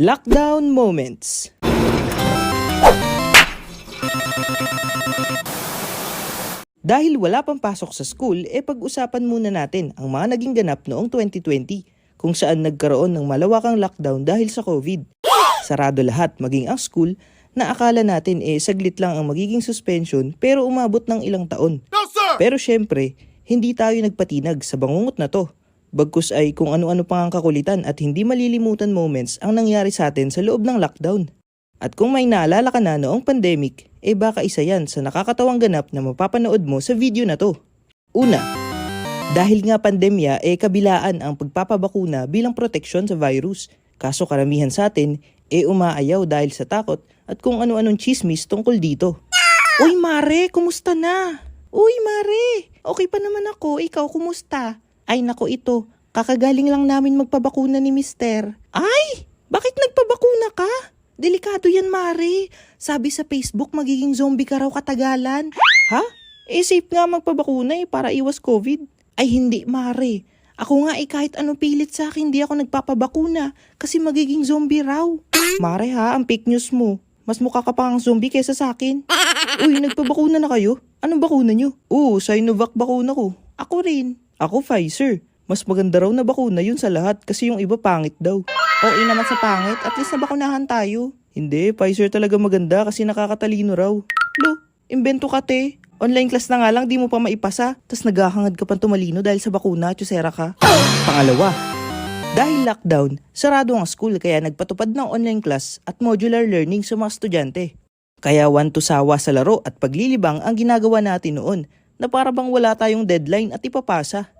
Lockdown moments. Dahil wala pang pasok sa school, pag-usapan muna natin ang mga naging ganap noong 2020 kung saan nagkaroon ng malawakang lockdown dahil sa COVID. Sarado lahat maging ang school na akala natin saglit lang ang magiging suspension pero umabot ng ilang taon. No, sir! Pero syempre, hindi tayo nagpatinag sa bangungot na to. Bagkus ay kung ano-ano pang ang kakulitan at hindi malilimutan moments ang nangyari sa atin sa loob ng lockdown. At kung may naalala ka na noong pandemic, baka isa yan sa nakakatawang ganap na mapapanood mo sa video na to. Una, dahil nga pandemya kabilaan ang pagpapabakuna bilang proteksyon sa virus. Kaso karamihan sa atin umaayaw dahil sa takot at kung ano-anong chismis tungkol dito. Uy Mare, kumusta na? Uy Mare, okay pa naman ako, ikaw kumusta? Ay nako ito, kakagaling lang namin magpabakuna ni Mister. Ay, bakit nagpabakuna ka? Delikado yan Mare. Sabi sa Facebook magiging zombie ka raw katagalan. Ha? Safe nga magpabakuna para iwas COVID. Ay hindi Mare. Ako nga kahit anong pilit sa akin, hindi ako nagpapabakuna kasi magiging zombie raw. Mare ha, ang fake news mo. Mas mukha ka pang zombie kesa sa akin. Uy, nagpabakuna na kayo? Anong bakuna nyo? Sinovac bakuna ko. Ako rin. Ako Pfizer. Mas maganda raw na bakuna yun sa lahat kasi yung iba pangit daw. Oo naman sa pangit, at least nabakunahan tayo. Hindi, Pfizer talaga maganda kasi nakakatalino raw. Lo, imbento ka te. Online class na nga lang, di mo pa maipasa. Tas naghahangad ka pang tumalino dahil sa bakuna, tsusera ka. Pangalawa, dahil lockdown, sarado ang school kaya nagpatupad ng online class at modular learning sa mga estudyante. Kaya want to sawa sa laro at paglilibang ang ginagawa natin noon na para bang wala tayong deadline at ipapasa.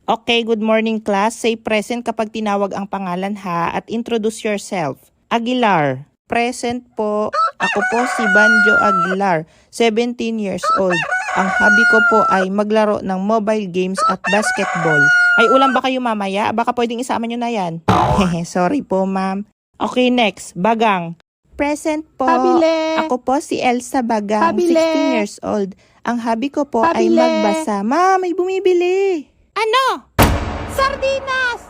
Okay, good morning class. Say present kapag tinawag ang pangalan ha at introduce yourself. Aguilar. Present po. Ako po si Banjo Aguilar, 17 years old. Ang hobby ko po ay maglaro ng mobile games at basketball. Ay ulam ba kayo mamaya? Baka pwedeng isama nyo na yan. Hehe, sorry po ma'am. Okay, next. Bagang. Present po. Pabile. Ako po si Elsa Bagang, Pabile. 16 years old. Ang hobby ko po ay Pabile. magbasa. Ma'am, may bumibili. Ano? Sardinas!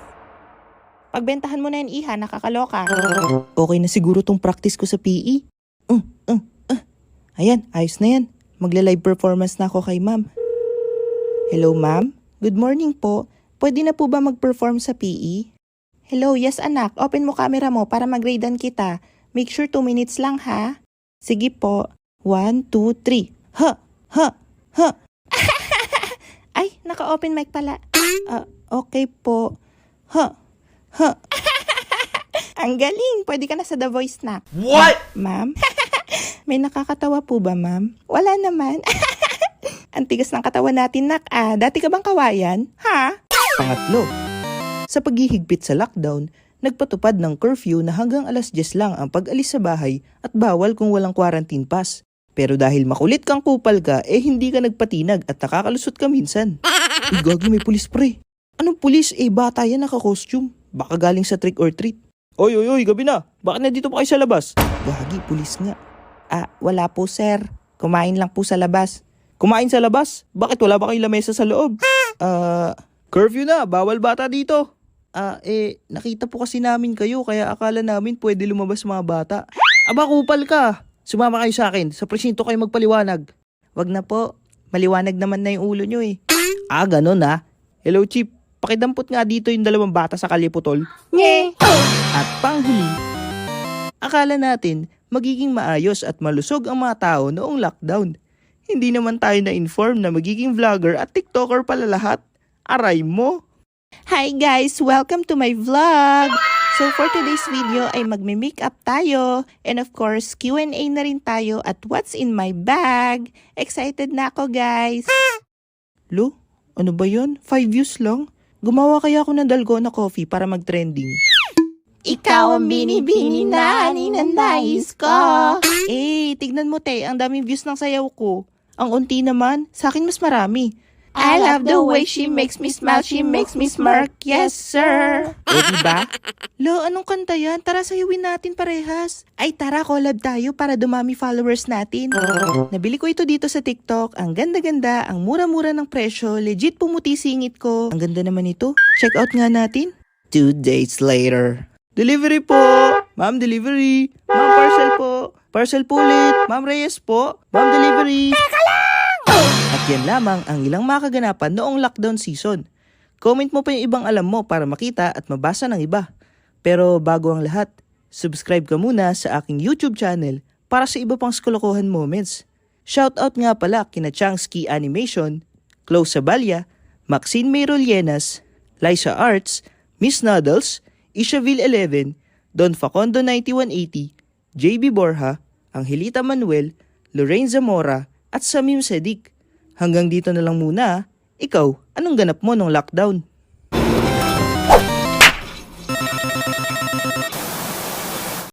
Pagbentahan mo na yan, iha, nakakaloka. Okay na siguro tong practice ko sa PE. Ayan, ayos na yan. Magla-live performance na ako kay ma'am. Hello ma'am, good morning po. Pwede na po ba mag-perform sa PE? Hello, yes anak, open mo camera mo para mag-gradean kita. Make sure 2 minutes lang ha. Sige po, 1, 2, 3. Ha. Ay, naka-open mic pala. Okay po. Ang galing. Pwede ka na sa The Voice na. What? Ma'am? May nakakatawa po ba, ma'am? Wala naman. Ang tigas ng katawan natin, nak. Dati ka bang kawayan? Ha? Pangatlo. Sa paghihigpit sa lockdown, nagpatupad ng curfew na hanggang alas 10 lang ang pag-alis sa bahay at bawal kung walang quarantine pass. Pero dahil makulit kang kupal ka, hindi ka nagpatinag at nakakalusot ka minsan. Uy, gagi, may pulis pre. Anong pulis? Bata yan naka-costume. Baka galing sa trick or treat. Oy, gabi na. Bakit nandito pa kayo sa labas? Gagi, pulis nga. Wala po sir. Kumain lang po sa labas. Kumain sa labas? Bakit wala ba kayong lamesa sa loob? Curfew na. Bawal bata dito. Nakita po kasi namin kayo kaya akala namin pwede lumabas mga bata. Aba, kupal ka. Sumama kayo sa akin. Sa presinto kayo magpaliwanag. Wag na po. Maliwanag naman na yung ulo nyo ganun ha. Hello Chip. Pakidampot nga dito yung 2 bata sa kaliputol. Nye! At panghuli, akala natin magiging maayos at malusog ang mga tao noong lockdown. Hindi naman tayo na-inform na magiging vlogger at TikToker pala lahat. Aray mo! Hi guys! Welcome to my vlog! So for today's video ay magme-makeup tayo. And of course, Q&A na rin tayo at what's in my bag. Excited na ako guys! Lo, ano ba yun? 5 views lang? Gumawa kaya ako ng dalgona coffee para mag-trending. Ikaw ang binibini na ninanais ko. Tignan mo te, ang daming views ng sayaw ko. Ang unti naman, sa akin mas marami. I love the way she makes me smile, she makes me smirk, yes sir. Diba? Lo, anong kanta yan? Tara sayawin natin parehas. Ay tara, collab tayo para dumami followers natin. Nabili ko ito dito sa TikTok. Ang ganda-ganda, ang mura-mura ng presyo. Legit pumuti singit ko. Ang ganda naman ito. Check out nga natin. 2 days later. Delivery po! Ma'am delivery. Ma'am parcel po. Parcel po ulit. Ma'am Reyes po. Ma'am delivery. Teka lang! At yan lamang ang ilang makaganapan noong lockdown season. Comment mo pa yung ibang alam mo para makita at mabasa ng iba. Pero bago ang lahat, subscribe ka muna sa aking YouTube channel para sa iba pang skolokohan moments. Shoutout nga pala kina Changski Animation, Close Sabalya, Maxine Mayrolienas, Liza Arts, Miss Noodles, Ishaville 11, Don Facundo 9180, JB Borja, Angelita Manuel, Lorraine Zamora, at Samim Sedik. Hanggang dito na lang muna. Ikaw, anong ganap mo nung lockdown?